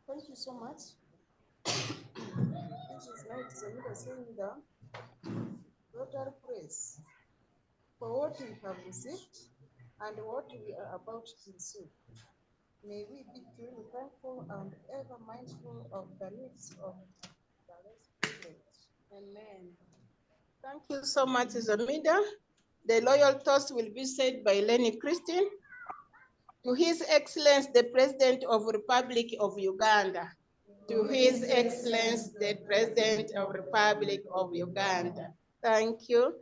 Thank you so much. This is now Zamira saying the Rotary Press for what we have received and what we are about to receive. May we be truly thankful and ever mindful of the needs of the less privileged. Amen. Thank you so much, Zamida. The loyal toast will be said by Lenny Christine. To His Excellence, the President of the Republic of Uganda. To His Excellence, the President of the Republic of Uganda. Thank you.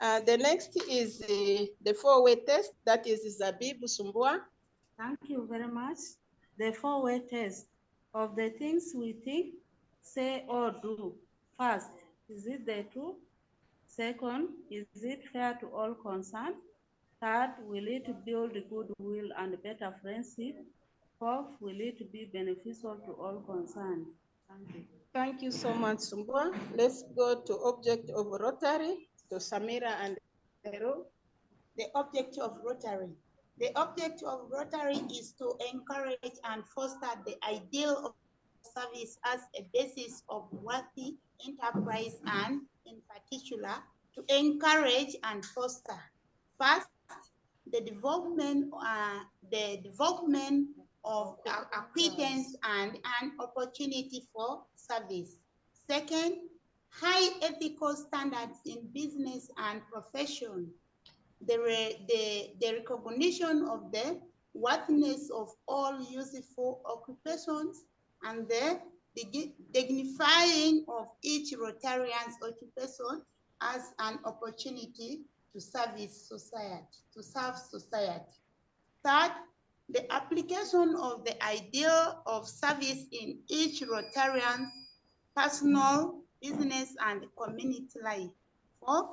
The next is the four-way test, that is Zabibu Sumbua. Thank you very much. The four-way test of the things we think, say, or do. First, is it the truth? Second, is it fair to all concerned? Third, will it build goodwill and better friendship? Fourth, will it be beneficial to all concerned? Thank you. Thank you so much, Sumbua. Let's go to object of Rotary, to Samira and Peru. The object of Rotary. The object of Rotary is to encourage and foster the ideal of service as a basis of worthy enterprise and, in particular, to encourage and foster, first, the development of acquaintance and an opportunity for service. Second, high ethical standards in business and profession. The recognition of the worthiness of all useful occupations and the dignifying of each Rotarian's occupation as an opportunity to serve society. Third, the application of the ideal of service in each Rotarian's personal, business, and community life. Fourth,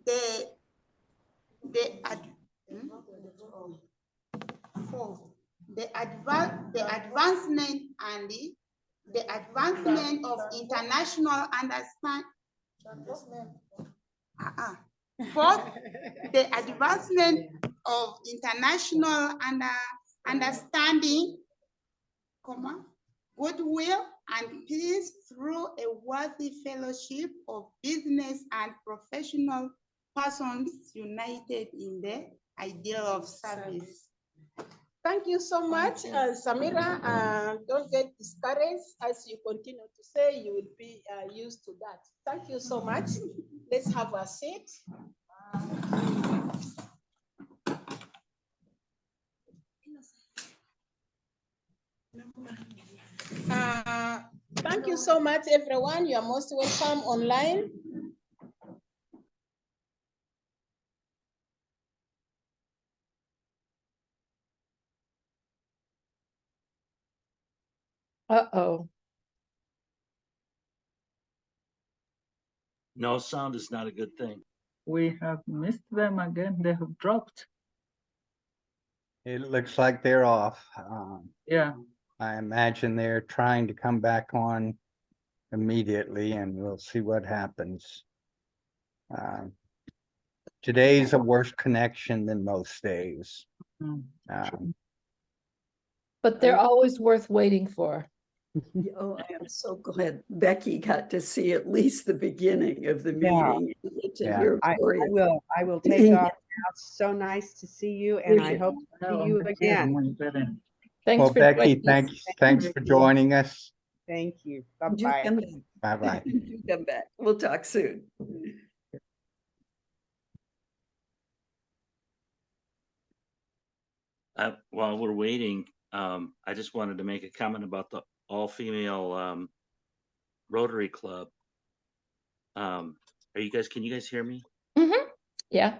the advancement of international understanding. Fourth, the advancement of international understanding, goodwill, and peace through a worthy fellowship of business and professional persons united in the ideal of service. Thank you so much, Samira. Don't get discouraged. As you continue to say, you will be used to that. Thank you so much. Let's have a seat. Thank you so much, everyone. You are most welcome online. Uh-oh. No sound is not a good thing. We have missed them again. They have dropped. It looks like they're off. Yeah. I imagine they're trying to come back on immediately, and we'll see what happens. Today's a worse connection than most days. But they're always worth waiting for. Oh, I am so glad Becky got to see at least the beginning of the meeting. I will take off now. It's so nice to see you, and I hope to see you again. Thanks well, for Becky, thanks for joining us. Thank you. Bye-bye. Bye-bye. Come back. We'll talk soon. While we're waiting, I just wanted to make a comment about the all-female Rotary Club. Can you guys hear me? Mm-hmm. Yeah.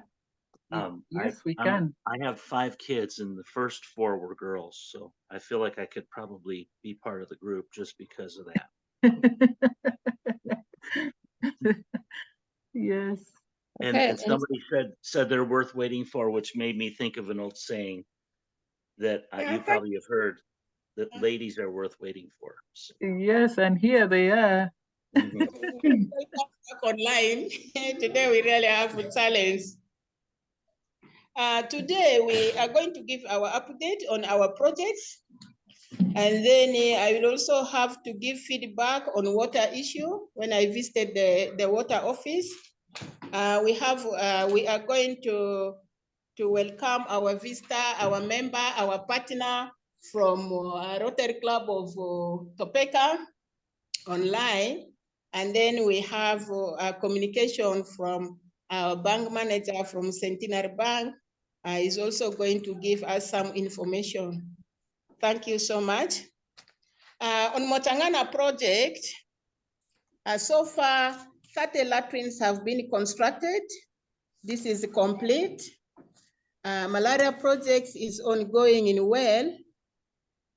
Yes, we can. I have 5 kids, and the first 4 were girls, so I feel like I could probably be part of the group just because of that. Yes. And somebody said they're worth waiting for, which made me think of an old saying that you probably have heard, that ladies are worth waiting for. So. Yes, and here they are. Online. Today we really have a challenge. Today, we are going to give our update on our projects. And then I will also have to give feedback on water issue when I visited the water office. We are going to welcome our visitor, our member, our partner from Rotary Club of Topeka online. And then we have a communication from our bank manager from Centenary Bank. Is also going to give us some information. Thank you so much. On Motangana project, so far 30 latrines have been constructed. This is complete. Malaria project is ongoing in well,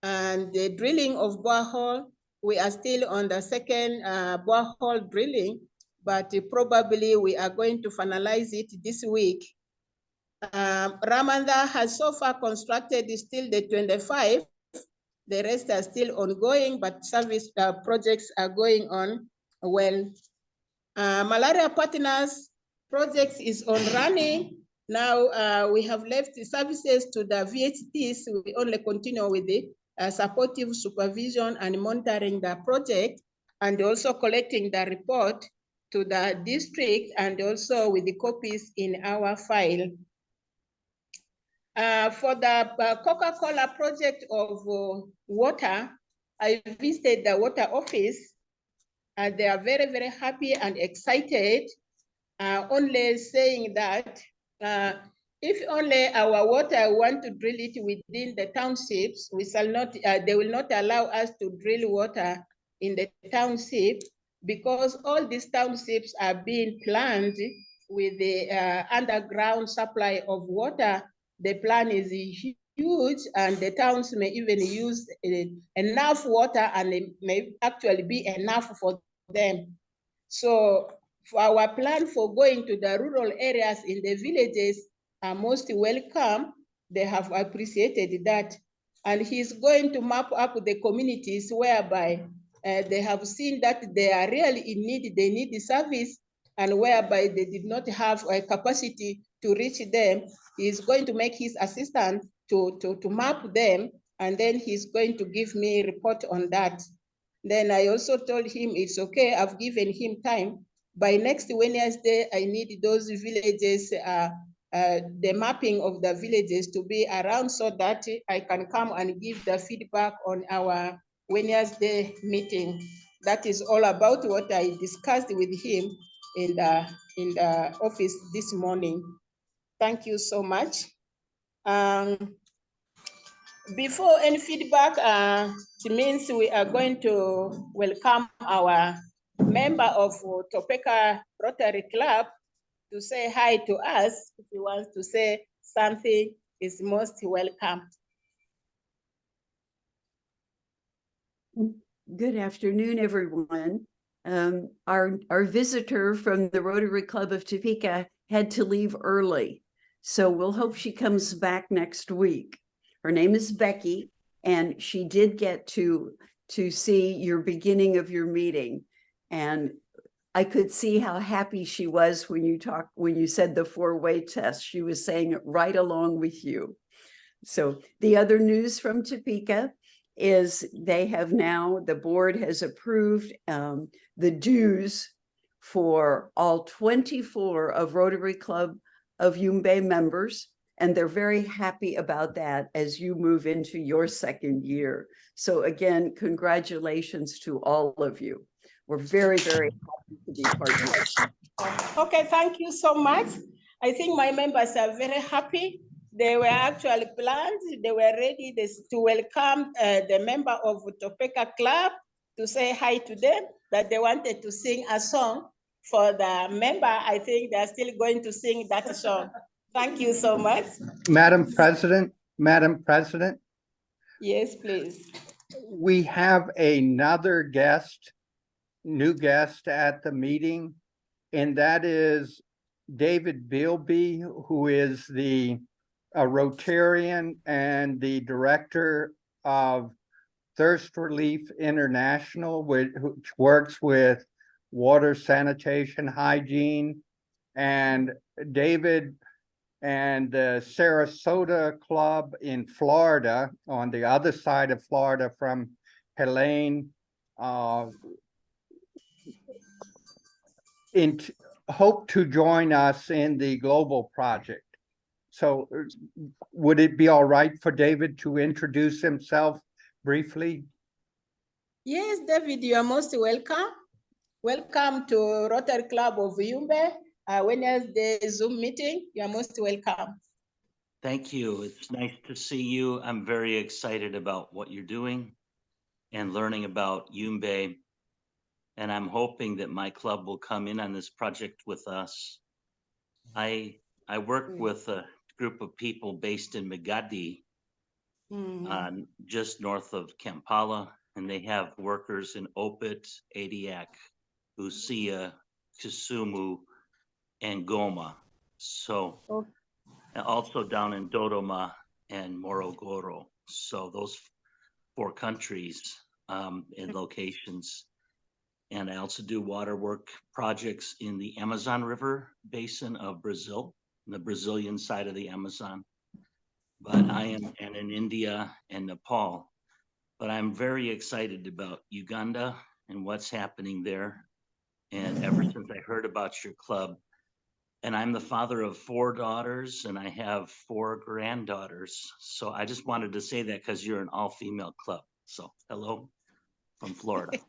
and the drilling of borehole, we are still on the second borehole drilling, but probably we are going to finalize it this week. Ramanda has so far constructed still the 25. The rest are still ongoing, but service projects are going on well. Malaria Partners project is on running. Now we have left the services to the VHTs. We only continue with the supportive supervision and monitoring the project, and also collecting the report to the district, and also with the copies in our file. For the Coca-Cola project of water, I visited the water office. They are very, very happy and excited, only saying that if only our water want to drill it within the townships, we shall not, they will not allow us to drill water in the township, because all these townships are being planned with the underground supply of water. The plan is huge, and the towns may even use enough water, and it may actually be enough for them. So for our plan for going to the rural areas in the villages are most welcome. They have appreciated that. And he's going to map up the communities whereby they have seen that they are really in need, they need the service, and whereby they did not have a capacity to reach them. He's going to make his assistant to map them, and then he's going to give me a report on that. Then I also told him it's okay, I've given him time. By next Wednesday, I need those villages, the mapping of the villages to be around, so that I can come and give the feedback on our Wednesday meeting. That is all about what I discussed with him in the office this morning. Thank you so much. Before any feedback, it means we are going to welcome our member of Topeka Rotary Club to say hi to us. If he wants to say something, is most welcome. Good afternoon, everyone. Our visitor from the Rotary Club of Topeka had to leave early, so we'll hope she comes back next week. Her name is Becky, and she did get to see your beginning of your meeting. And I could see how happy she was when you said the 4-way test. She was saying it right along with you. So the other news from Topeka is the board has approved the dues for all 24 of Rotary Club of Yumbe members. And they're very happy about that as you move into your second year. So again, congratulations to all of you. We're very, very happy to be partners. Okay, thank you so much. I think my members are very happy. They were actually planned, they were ready to welcome the member of Topeka Club, to say hi to them, that they wanted to sing a song for the member. I think they're still going to sing that song. Thank you so much. Madam President. Yes, please. We have another new guest at the meeting, and that is David Bilby, who is a Rotarian and the director of Thirst Relief International, which works with water, sanitation, hygiene. And David and the Sarasota Club in Florida, on the other side of Florida from Helene, hope to join us in the global project. So would it be all right for David to introduce himself briefly? Yes, David, you are most welcome. Welcome to Rotary Club of Yumbe, Wednesday Zoom meeting. You are most welcome. Thank you. It's nice to see you. I'm very excited about what you're doing and learning about Yumbe. And I'm hoping that my club will come in on this project with us. I work with a group of people based in Magadi, just north of Kampala, and they have workers in Opit, Adiak, Busia, Kisumu, and Goma. So and also down in Dodoma and Morogoro. So those 4 countries and locations. And I also do water work projects in the Amazon River basin of Brazil, the Brazilian side of the Amazon. But I am and in India and Nepal. But I'm very excited about Uganda and what's happening there. And ever since I heard about your club, and I'm the father of 4 daughters and I have 4 granddaughters. So I just wanted to say that because you're an all-female club. So hello from Florida.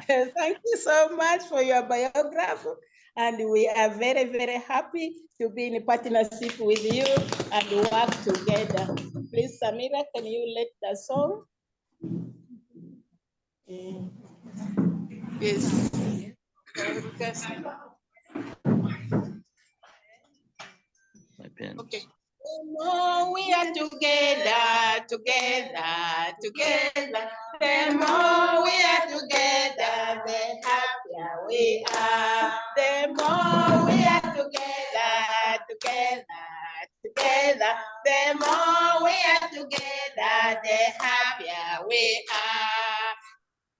Thank you so much for your biography. And we are very, very happy to be in partnership with you and work together. Please, Samira, can you let the song? Yes. My pen. Okay. The more we are together, together, together. The more we are together, the happier we are. The more we are together, together, together. The more we are together, the happier we are.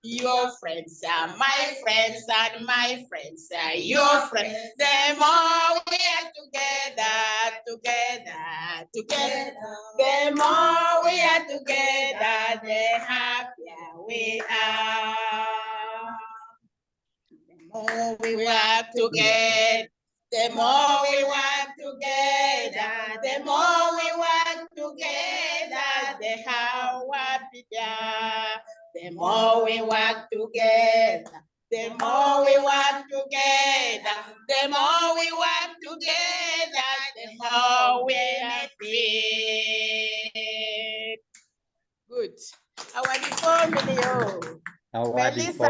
Your friends are my friends, and my friends are your friends. The more we are together, together, together. The more we are together, the happier we are. The more we work together, the more we work together, the more we work together, the happier. The more we work together, the more we work together, the more we work together, the more we benefit. Good. Our family, Melissa. Our Melissa,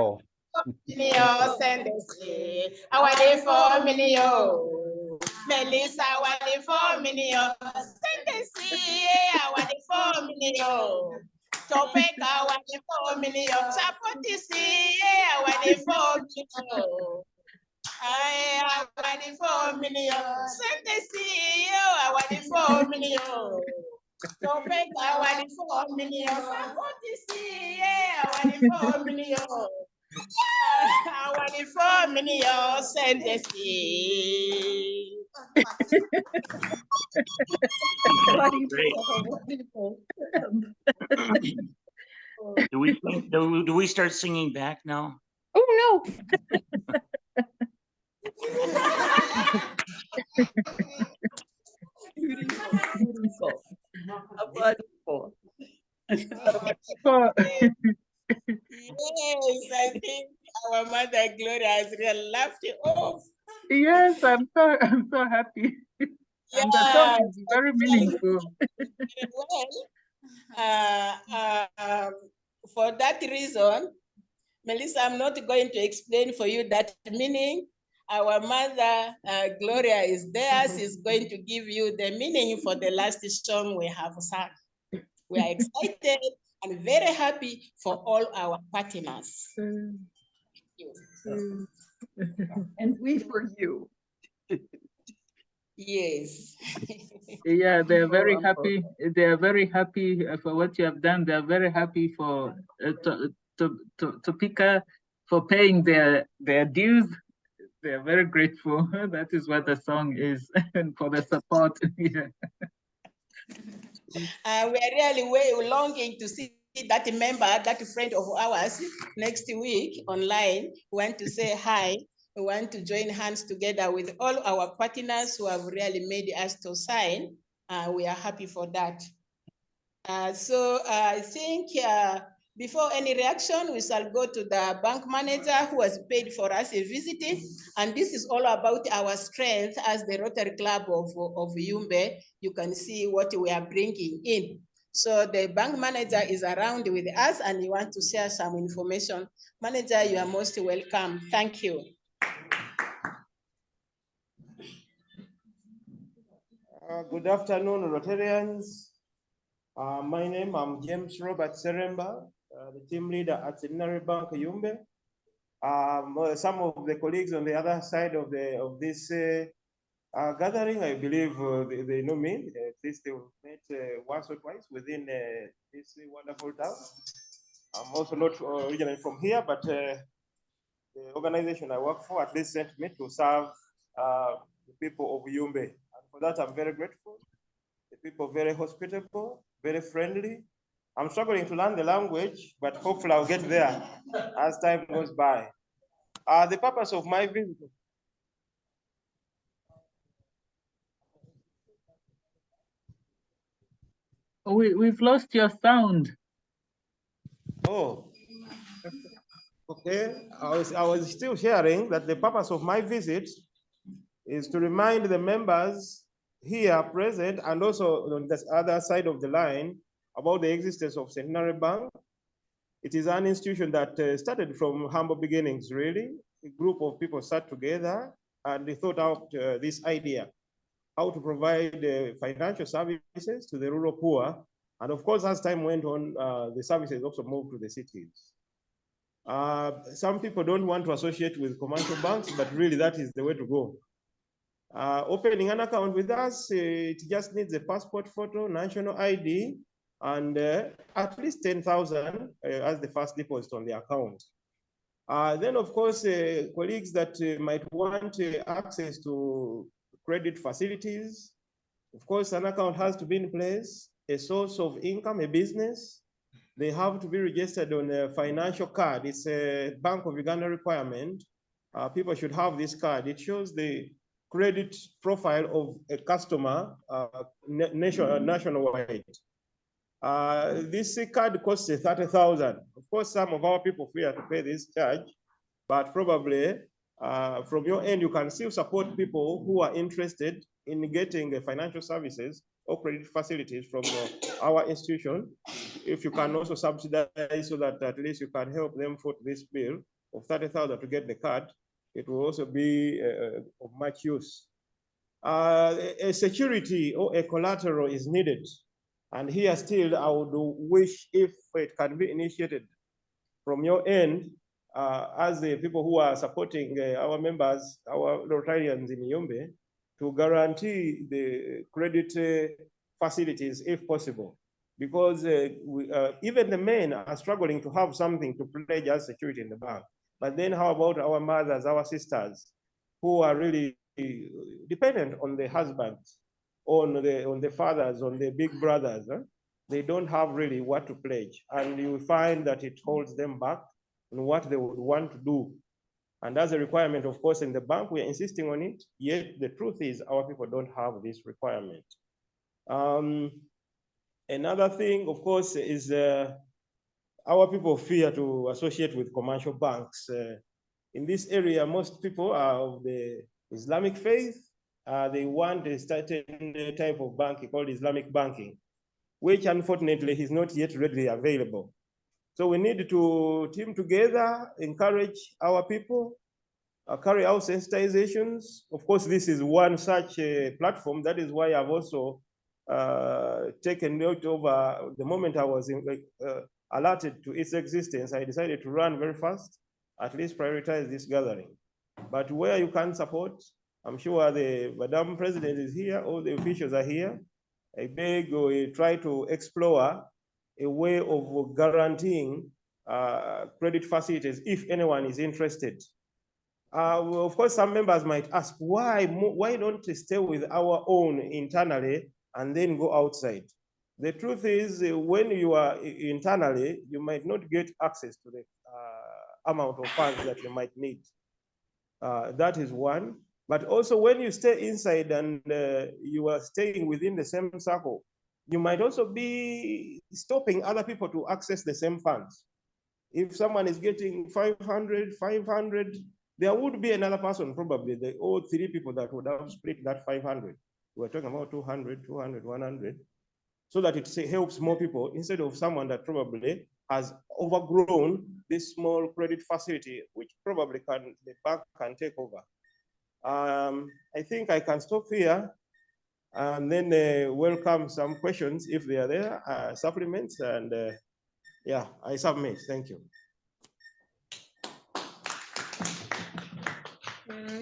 Topeka, support this our send the CEO, our Topeka, our support this our send the Do we start singing back now? Oh, no. Beautiful. Wonderful. Yes, I think our mother Gloria has really laughed it off. Yes, I'm so happy. Yeah, and the song is very meaningful. For that reason, Melissa, I'm not going to explain for you that meaning. Our mother, Gloria, is there. She's going to give you the meaning for the last song we have sung. We are excited and very happy for all our partners. And we for you. Yes. Yeah, they're very happy. They are very happy for what you have done. They are very happy for Topeka for paying their dues. they are very grateful. That is what the song is, and for the support. Yeah. We are really longing to see that member, that friend of ours next week online. We want to say hi. We want to join hands together with all our partners who have really made us to sign. We are happy for that. So I think before any reaction, we shall go to the bank manager who has paid for us a visit. And this is all about our strength as the Rotary Club of Yumbe. You can see what we are bringing in. So the bank manager is around with us and you want to share some information. Manager, you are most welcome. Thank you. Good afternoon, Rotarians. My name, I'm James Robert Seremba, the team leader at Centenary Bank Yumbe. Some of the colleagues on the other side of this gathering, I believe they know me. At least they've met once or twice within this wonderful town. I'm also not originally from here, but the organization I work for at least sent me to serve the people of Yumbe. And for that, I'm very grateful. The people very hospitable, very friendly. I'm struggling to learn the language, but hopefully I'll get there as time goes by. The purpose of my visit. We've lost your sound. Oh, okay. I was still sharing that the purpose of my visit is to remind the members here present and also on the other side of the line about the existence of Centenary Bank. It is an institution that started from humble beginnings, really. A group of people sat together and they thought out this idea, how to provide financial services to the rural poor. And of course, as time went on, the services also moved to the cities. Some people don't want to associate with commercial banks, but really that is the way to go. Opening an account with us, it just needs a passport photo, national ID, and at least 10,000 as the first deposit on the account. Then, of course, colleagues that might want access to credit facilities, of course, an account has to be in place, a source of income, a business. They have to be registered on a financial card. It's a Bank of Uganda requirement. People should have this card. It shows the credit profile of a customer nationwide. This card costs 30,000. Of course, some of our people fear to pay this charge, but probably from your end, you can still support people who are interested in getting financial services or credit facilities from our institution. If you can also subsidize so that at least you can help them foot this bill of 30,000 to get the card, it will also be of much use. A security or a collateral is needed. And here still, I would wish if it can be initiated from your end, as the people who are supporting our members, our Rotarians in Yumbe, to guarantee the credit facilities if possible. Because even the men are struggling to have something to pledge as security in the bank. But then how about our mothers, our sisters, who are really dependent on the husbands, on the fathers, on the big brothers? They don't have really what to pledge. And you find that it holds them back on what they would want to do. And as a requirement, of course, in the bank, we are insisting on it, yet the truth is our people don't have this requirement. Another thing, of course, is our people fear to associate with commercial banks. In this area, most people are of the Islamic faith. They want a certain type of banking called Islamic banking, which unfortunately is not yet readily available. So we need to team together, encourage our people, carry out sensitizations. Of course, this is one such platform. That is why I've also taken note of the moment I was alerted to its existence. I decided to run very fast, at least prioritize this gathering. But where you can support, I'm sure the Madam President is here, all the officials are here. I beg we try to explore a way of guaranteeing credit facilities if anyone is interested. Well, of course, some members might ask, why don't we stay with our own internally and then go outside? The truth is, when you are internally, you might not get access to the amount of funds that you might need. That is one. But also, when you stay inside and you are staying within the same circle, you might also be stopping other people to access the same funds. If someone is getting 500, there would be another person, probably all three people that would have split that 500. We're talking about 200, 100, so that it helps more people instead of someone that probably has overgrown this small credit facility, which probably the bank can take over. I think I can stop here and then welcome some questions if they are there, supplements, and yeah, I submit. Thank you.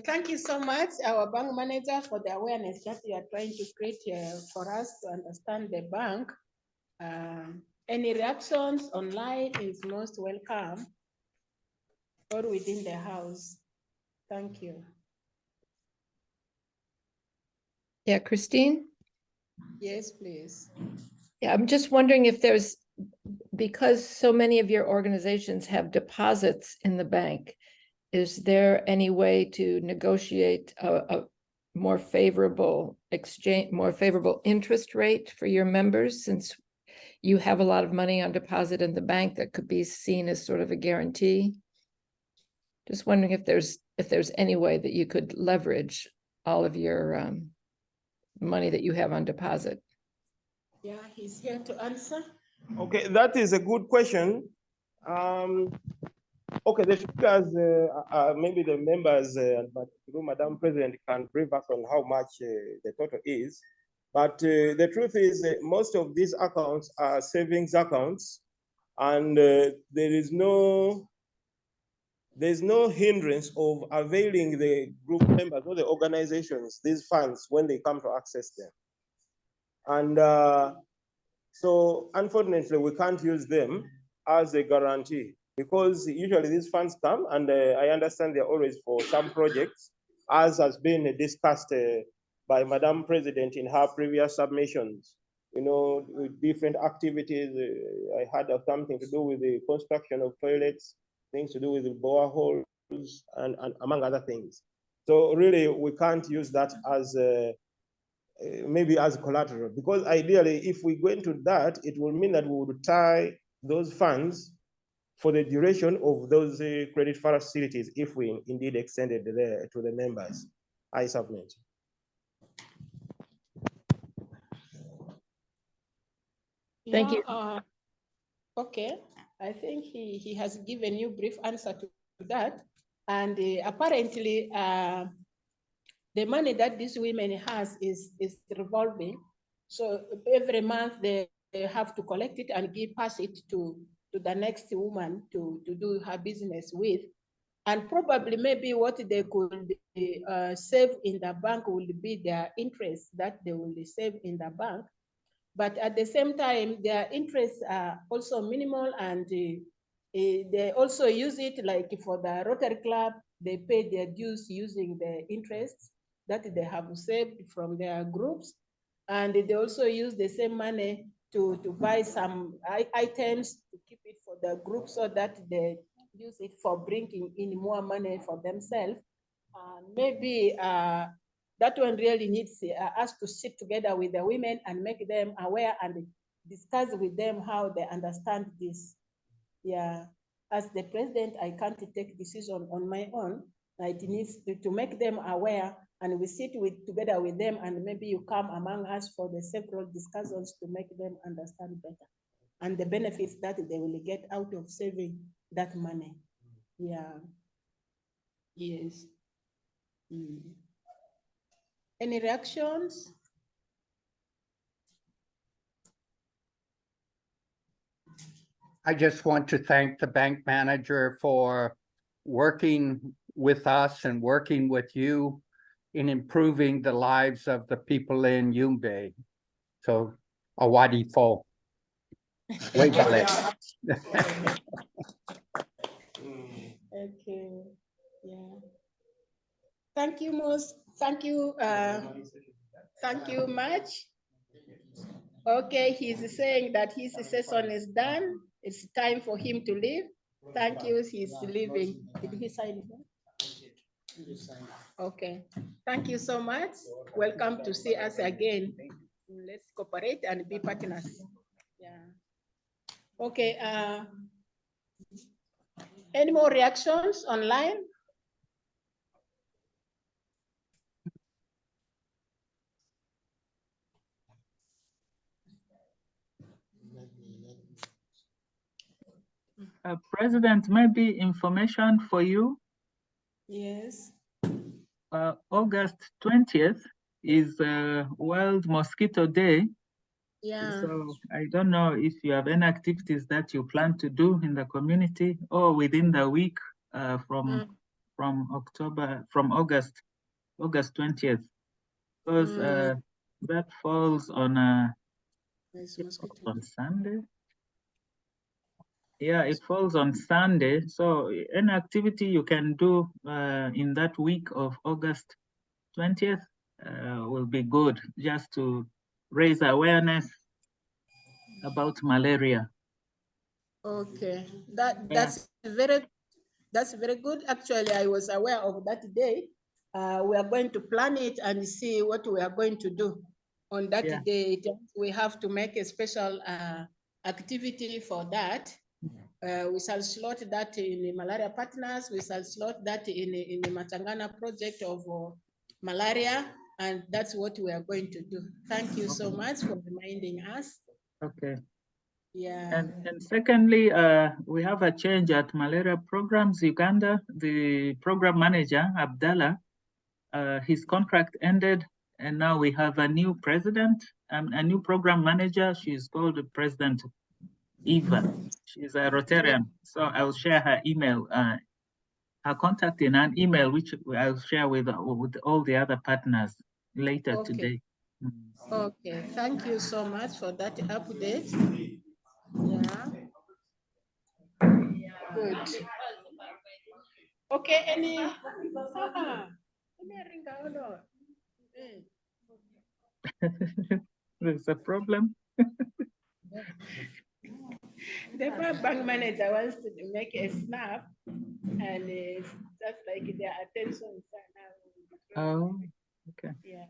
Thank you so much, our bank manager, for the awareness that you are trying to create for us to understand the bank. Any reactions online is most welcome, or within the house. Thank you. Yeah, Christine? Yes, please. Yeah, I'm just wondering if there's, because so many of your organizations have deposits in the bank, is there any way to negotiate a more favorable exchange, more favorable interest rate for your members, since you have a lot of money on deposit in the bank that could be seen as sort of a guarantee? Just wondering if there's any way that you could leverage all of your money that you have on deposit. Yeah, he's here to answer. Okay, that is a good question. Okay, the figures, maybe the members, but through Madam President can brief us on how much the total is. But the truth is, most of these accounts are savings accounts, and there's no hindrance of availing the group members or the organizations these funds when they come to access them. And so unfortunately, we can't use them as a guarantee, because usually these funds come, and I understand they're always for some projects, as has been discussed by Madam President in her previous submissions. You know, with different activities. I had something to do with the construction of toilets, things to do with the boreholes, and among other things. So really, we can't use that as maybe as collateral, because ideally, if we go into that, it will mean that we would tie those funds for the duration of those credit facilities, if we indeed extended to the members. I submit. Thank you. Okay, I think he has given you brief answer to that. And apparently, the money that these women has is revolving. So every month they have to collect it and pass it to the next woman to do her business with. And probably maybe what they could save in the bank will be their interest that they will save in the bank. But at the same time, their interests are also minimal, and they also use it like for the Rotary Club, they pay their dues using the interests that they have saved from their groups. And they also use the same money to buy some items to keep it for the group, so that they use it for bringing in more money for themselves. Maybe that one really needs us to sit together with the women and make them aware and discuss with them how they understand this. Yeah, as the president, I can't take decision on my own. It needs to make them aware, and we sit together with them, and maybe you come among us for the several discussions to make them understand better and the benefits that they will get out of saving that money. Yeah. Yes. Any reactions? I just want to thank the bank manager for working with us and working with you in improving the lives of the people in Yumbe. So, awadi fo. Wait a minute. Okay, yeah. Thank you most. Thank you. Thank you much. Okay, he's saying that his session is done. It's time for him to leave. Thank you. He's leaving. Did he sign it? Okay. Thank you so much. Welcome to see us again. Let's cooperate and be partners. Yeah. Okay. Any more reactions online? President, maybe information for you. Yes. August 20th is World Mosquito Day. Yeah. So I don't know if you have any activities that you plan to do in the community or within the week from August 20th, because that falls on Sunday. Yeah, it falls on Sunday. So any activity you can do in that week of August 20th will be good, just to raise awareness about malaria. Okay, that's very good. Actually, I was aware of that day. We are going to plan it and see what we are going to do on that day. We have to make a special activity for that. We shall slot that in the malaria partners. We shall slot that in the Matangana project of malaria, and that's what we are going to do. Thank you so much for reminding us. Okay. Yeah. And secondly, we have a change at Malaria Programs Uganda. The program manager, Abdallah, his contract ended, and now we have a new president and a new program manager. She's called President Eva. She's a Rotarian. So I'll share her email, her contact in an email, which I'll share with all the other partners later today. Okay, thank you so much for that update. Yeah. Good. Okay, any There's a problem. The bank manager wants to make a snap, and it's just like their attention is now. Oh, okay. Yeah.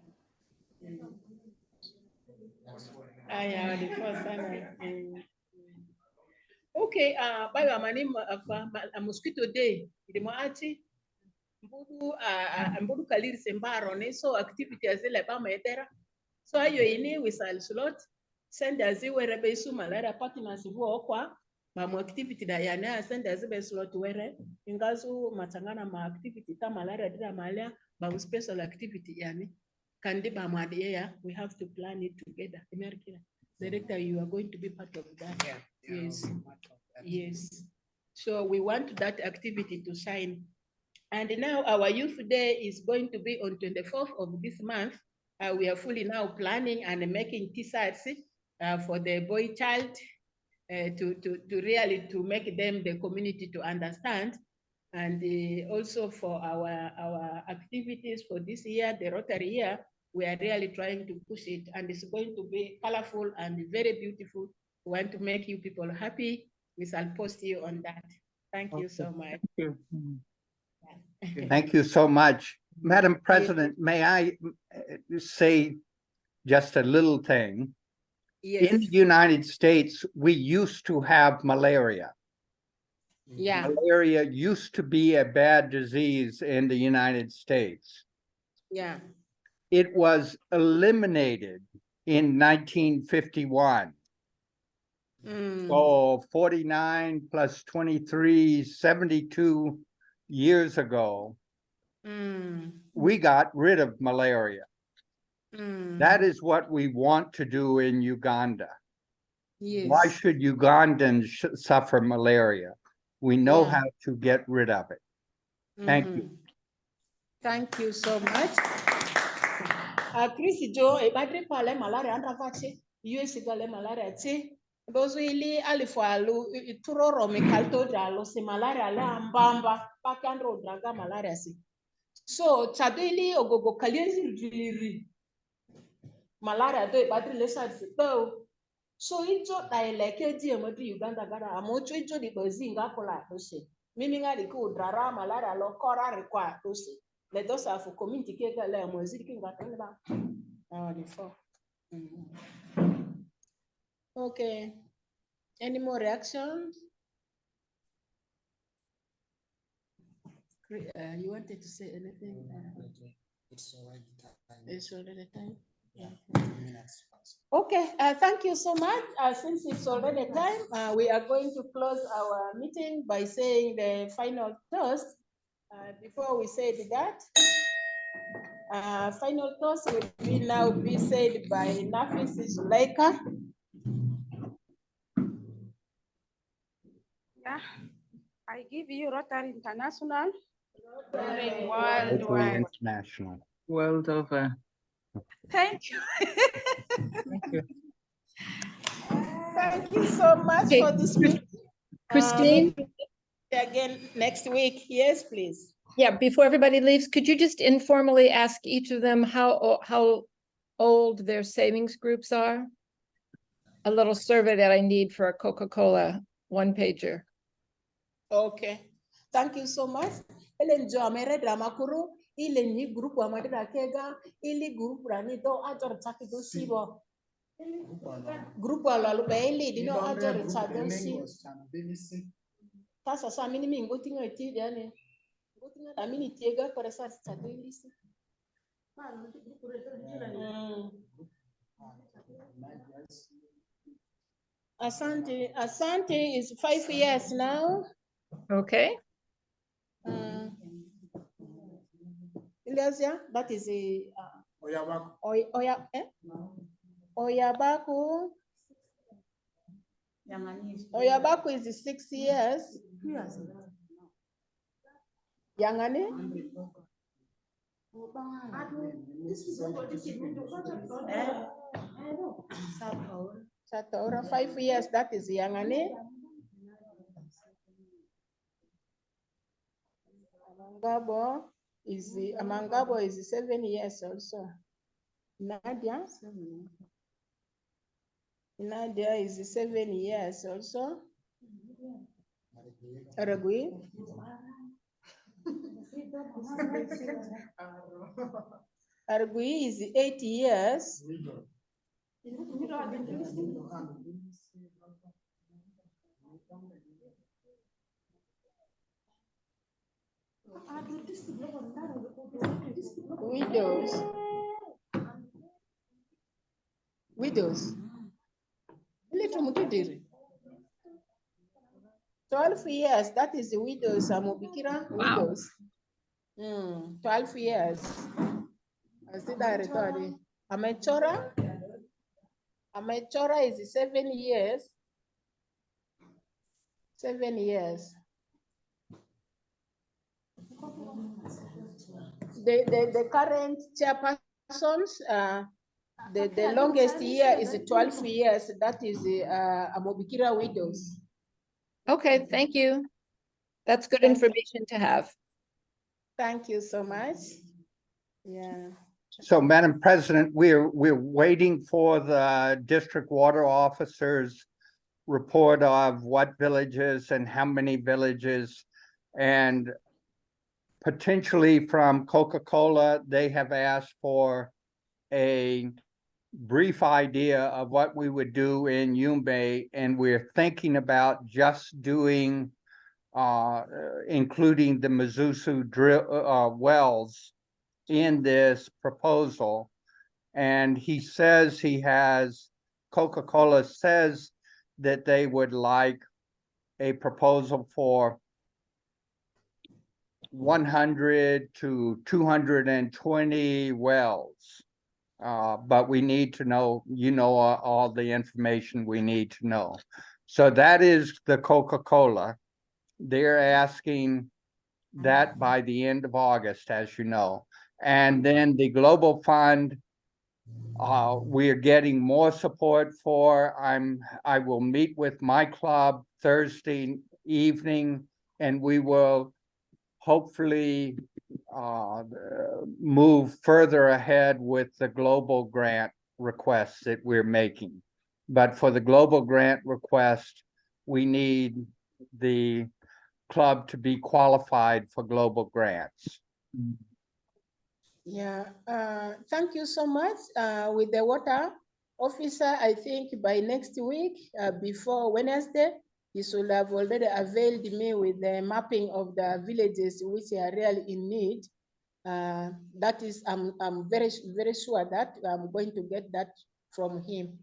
Yeah, the first time. Okay, by my name of a mosquito day, the moachi, Mbudu Kalir Sembaro, so activity as a ba metera. So ayo ini we shall slot send as you were besu malaria partners who okwa mamu activity da yana send as be slot were ingazu matangana ma activity ta malaria dida malia ba special activity yani kandi ba ya we have to plan it together. America director, you are going to be part of that. Yes. Yes. So we want that activity to shine. And now our youth day is going to be on 24th of this month. We are fully now planning and making T-shirts for the boy child to really to make them the community to understand. And also for our activities for this year, the Rotary year, we are really trying to push it, and it's going to be colorful and very beautiful. We want to make you people happy. We shall post you on that. Thank you so much. Thank you. Thank you so much. Madam President, may I say just a little thing? Yes. In the United States, we used to have malaria. Yeah. Malaria used to be a bad disease in the United States. Yeah. It was eliminated in 1951. So 49 plus 23, 72 years ago, we got rid of malaria. That is what we want to do in Uganda. Yes. Why should Ugandans suffer malaria? We know how to get rid of it. Thank you. Thank you so much. Chris Joe, a battery pale malaria and Ravachi, US gale malaria tea. Those really alifualu, Turoro Mikalto Jalo, si malaria la mbamba, Pakandro Draga malaria si. So chadili ogogo kalienzi riri. Malaria do battery lesa do. So ijo like di amadi Uganda gara amocho ijo di bazinga kola dose. Meaning di ku drara malaria lo kora require dose. Let us have a community kega le amoziri kinga tanga. The four. Okay. Any more reactions? You wanted to say anything? It's already time. Yeah. Okay, thank you so much. Since it's already time, we are going to close our meeting by saying the final toast. Before we say that, final toast will now be said by Nafis Zulaika. Yeah, I give you Rotary International. Rotary Worldwide. International. World over. Thank you. Thank you. Thank you so much Okay, for this meeting. Christine? Maybe again next week. Yes, please. Yeah, before everybody leaves, could you just informally ask each of them how old their savings groups are? A little survey that I need for a Coca-Cola one-pager. Okay. Thank you so much. Ele njo amere drama kuru ile ni group wa madira kega ili group rani do ajor chaki do sibo. Group wa lalu ba ili dino ajor chaki si. Tasa sa mini mi ngoti ngoti diane. Ngoti ngoti amini tiega para sa chaki lisi. Asante is 5 years now. Okay. Ilyasia, that is a Oyabaku. Oyabaku is 6 years. Yangane? Satora, 5 years, that is Yangane. Amangabo is 7 years also. Nadia is 7 years also. Aragui. Argui is 8 years. Widows. 12 years, that is the widows, Amubikira widows. 12 years. I see that already. Amechora is 7 years. 7 years. The current chairpersons, the longest year is 12 years. That is Amobikira widows. Okay, thank you. That's good Thank you. information to have. Thank you so much. Yeah. So, Madam President, we're waiting for the district water officer's report of what villages and how many villages, and potentially from Coca-Cola, they have asked for a brief idea of what we would do in Yumbe, and we're thinking about just doing including the Mizusu drill wells in this proposal. And he says Coca-Cola says that they would like a proposal for 100 to 220 wells. But we need to know, all the information we need to know. So that is the Coca-Cola. They're asking that by the end of August, as you know. And then the Global Fund, we are getting more support for. I will meet with my club Thursday evening, and we will hopefully move further ahead with the global grant requests that we're making. But for the global grant request, we need the club to be qualified for global grants. Yeah, thank you so much. With the water officer, I think by next week, before Wednesday, he should have already availed me with the mapping of the villages which are really in need. That is, I'm very sure that I'm going to get that from him.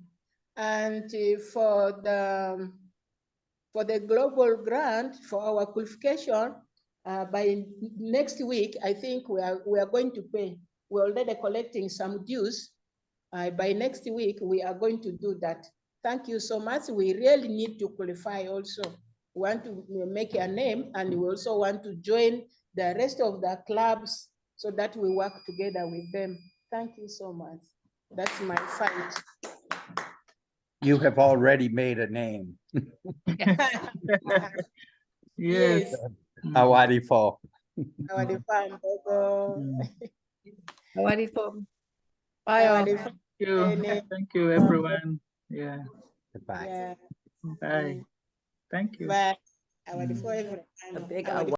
And for the global grant for our qualification, by next week, I think we are going to pay. We're already collecting some dues. By next week, we are going to do that. Thank you so much. We really need to qualify also. We want to make a name, and we also want to join the rest of the clubs so that we work together with them. Thank you so much. That's my fight. You have already made a name. Yes. Awadi po. Awadi farm, Bogo. Awadi po. Bye all. Thank you, everyone. Yeah. Goodbye. Yeah. Bye. Thank you. Bye. Awadi for everyone. A big Awadi